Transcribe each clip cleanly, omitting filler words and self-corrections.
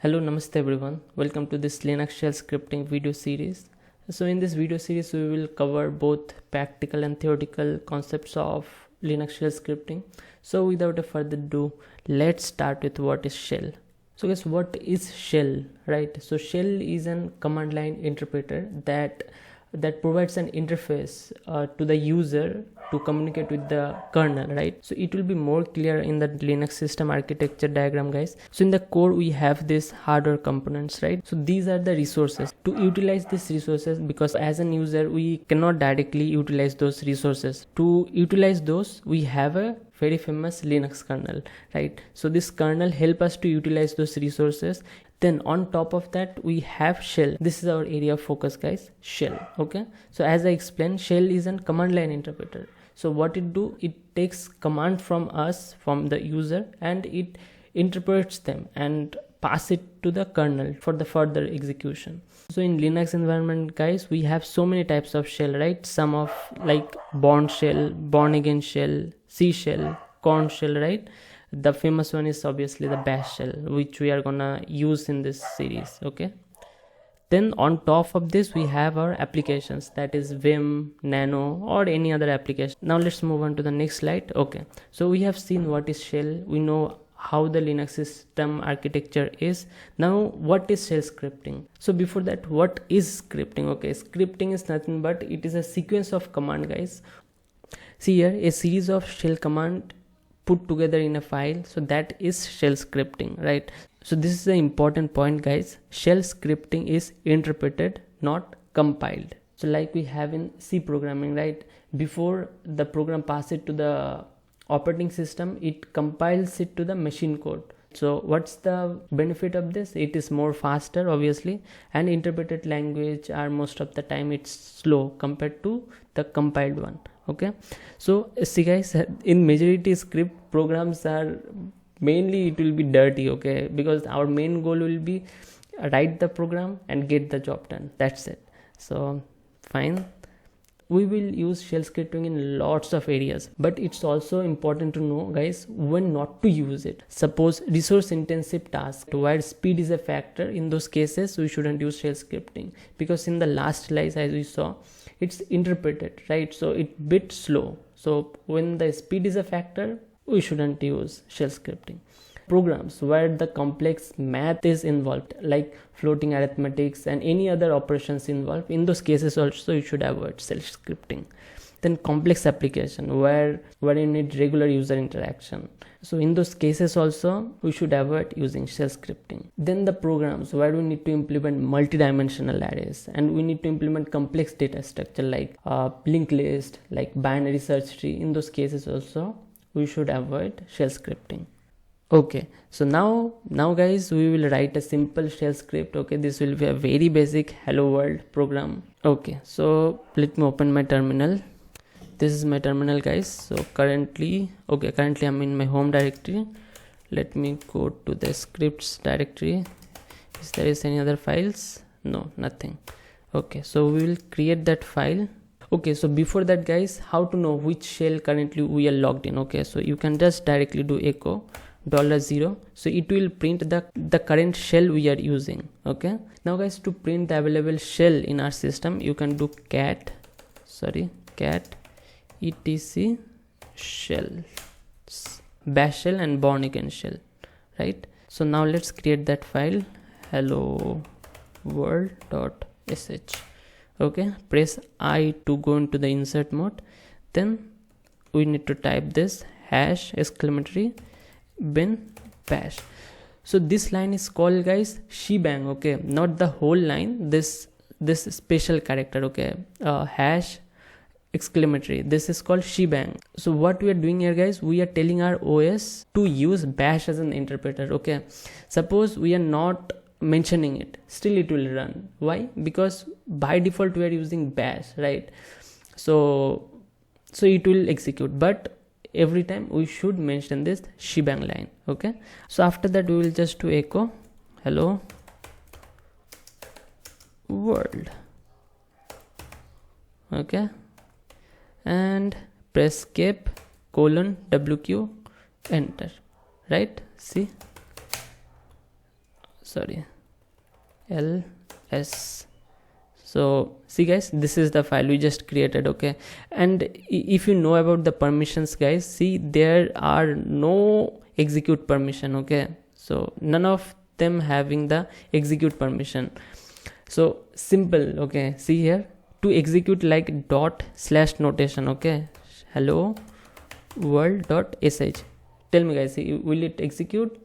Hello, namaste everyone. Welcome to this Linux shell scripting video series. So in this video series, we will cover both practical and theoretical concepts of Linux shell scripting. So without a further ado, let's start with what is shell. So guys, what is shell, right? So shell is a command line interpreter that provides an interface to the user to communicate with the kernel, right? So it will be more clear in the Linux system architecture diagram, guys. So in the core we have this hardware components, right? So these are the resources. To utilize these resources, because as an user we cannot directly utilize those resources, to utilize those we have a very famous Linux kernel, right? So this kernel help us to utilize those resources. Then on top of that we have shell. This is our area of focus, guys. Shell. Okay, so as I explained, shell is a command line interpreter. So what it do, it takes command from us, from the user, and it interprets them and pass it to the kernel for the further execution. So in Linux environment, guys, we have so many types of shell, right? Some of like Bourne shell, born again shell, C shell, corn shell, right? The famous one is obviously the bash shell, which we are gonna use in this series. Okay, then on top of this we have our applications, that is Vim, Nano, or any other application. Now let's move on to the next slide. Okay, so we have seen what is shell, we know how the Linux system architecture is. Now what is shell scripting? So before that, what is scripting? Okay, scripting is nothing but it is a sequence of command, guys. See here, a series of shell command put together in a file. So that is shell scripting, right? So this is the important point, guys. Shell scripting is interpreted, not compiled. So like we have in C programming, right? Before the program passes it to the operating system, it compiles it to the machine code. So what's the benefit of this? It is more faster, obviously, and interpreted language are most of the time it's slow compared to the compiled one. Okay, so see guys, in majority script programs are mainly it will be dirty. Okay, because our main goal will be write the program and get the job done. That's it. So fine, we will use shell scripting in lots of areas, but it's also important to know, guys, when not to use it. Suppose resource intensive task where speed is a factor, in those cases we shouldn't use shell scripting, because in the last slides, as we saw, it's interpreted, right? So it's bit slow. So when the speed is a factor, we shouldn't use shell scripting. Programs where the complex math is involved, like floating arithmetics and any other operations involved, in those cases also you should avoid shell scripting. Then complex application where you need regular user interaction, so in those cases also we should avoid using shell scripting. Then the programs where we need to implement multi-dimensional arrays and we need to implement complex data structure like linked list, like binary search tree, in those cases also we should avoid shell scripting. Okay, so now guys, we will write a simple shell script. Okay, this will be a very basic hello world program. Okay, so let me open my terminal. This is my terminal, guys. So currently I'm in my home directory. Let me go to the scripts directory. Is there any other files? No, nothing. Okay, so we will create that file. Okay, so before that, guys, how to know which shell currently we are logged in? Okay, so you can just directly do echo $0, so it will print the current shell we are using. Okay, now guys, to print the available shell in our system, you can do cat etc shells, bash shell and born again shell, right? So now let's create that file, hello world.sh. okay, press I to go into the insert mode. Then we need to type this hash exclamatory bin bash. So this line is called, guys, shebang. Okay, not the whole line, this special character. Okay, hash exclamatory, this is called shebang. So what we are doing here, guys, we are telling our OS to use bash as an interpreter. Okay, suppose we are not mentioning it, still it will run. Why? Because by default we are using bash, right? So it will execute, but every time we should mention this shebang line. Okay, so after that we will just do echo hello world. Okay, and press escape :wq enter, right? See, sorry, ls. So see guys, this is the file we just created. Okay, and if you know about the permissions guys, see there are no execute permission. Okay, so none of them having the execute permission. So simple. Okay, see here, to execute like dot slash notation. Okay, hello world dot sh. Tell me guys, will it execute?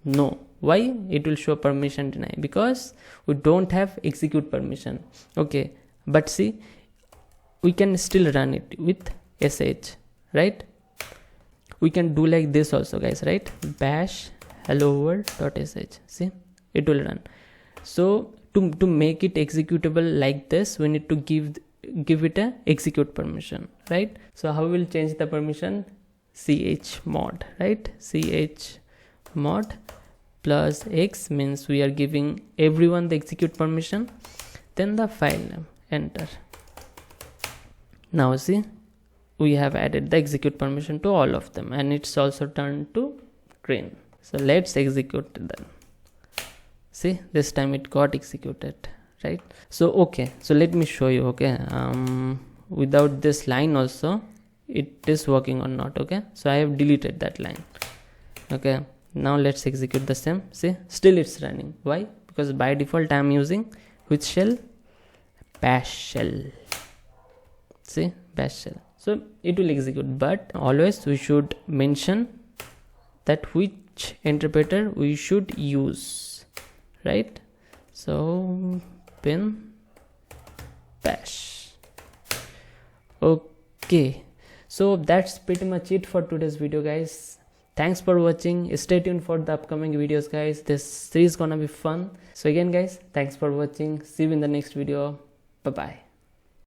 No. Why? It will show permission deny, because we don't have execute permission. Okay, but see, we can still run it with sh, right? We can do like this also guys, right? Bash hello world dot sh. See, it will run. So to make it executable like this, we need to give it a execute permission, right? So how we'll change the permission? chmod, right? chmod plus x means we are giving everyone the execute permission, then the file name, enter. Now see, we have added the execute permission to all of them, and it's also turned to green. So let's execute then. See, this time it got executed, right? So okay, so let me show you. Okay, without this line also it is working or not. Okay, so I have deleted that line. Okay, now let's execute the same. See, still it's running. Why? Because by default I am using which shell? Bash shell. See, bash shell. So it will execute, but always we should mention that which interpreter we should use, right? So pin bash. Okay, so that's pretty much it for today's video guys. Thanks for watching. Stay tuned for the upcoming videos guys. This series gonna be fun. So again guys, thanks for watching. See you in the next video. Bye bye.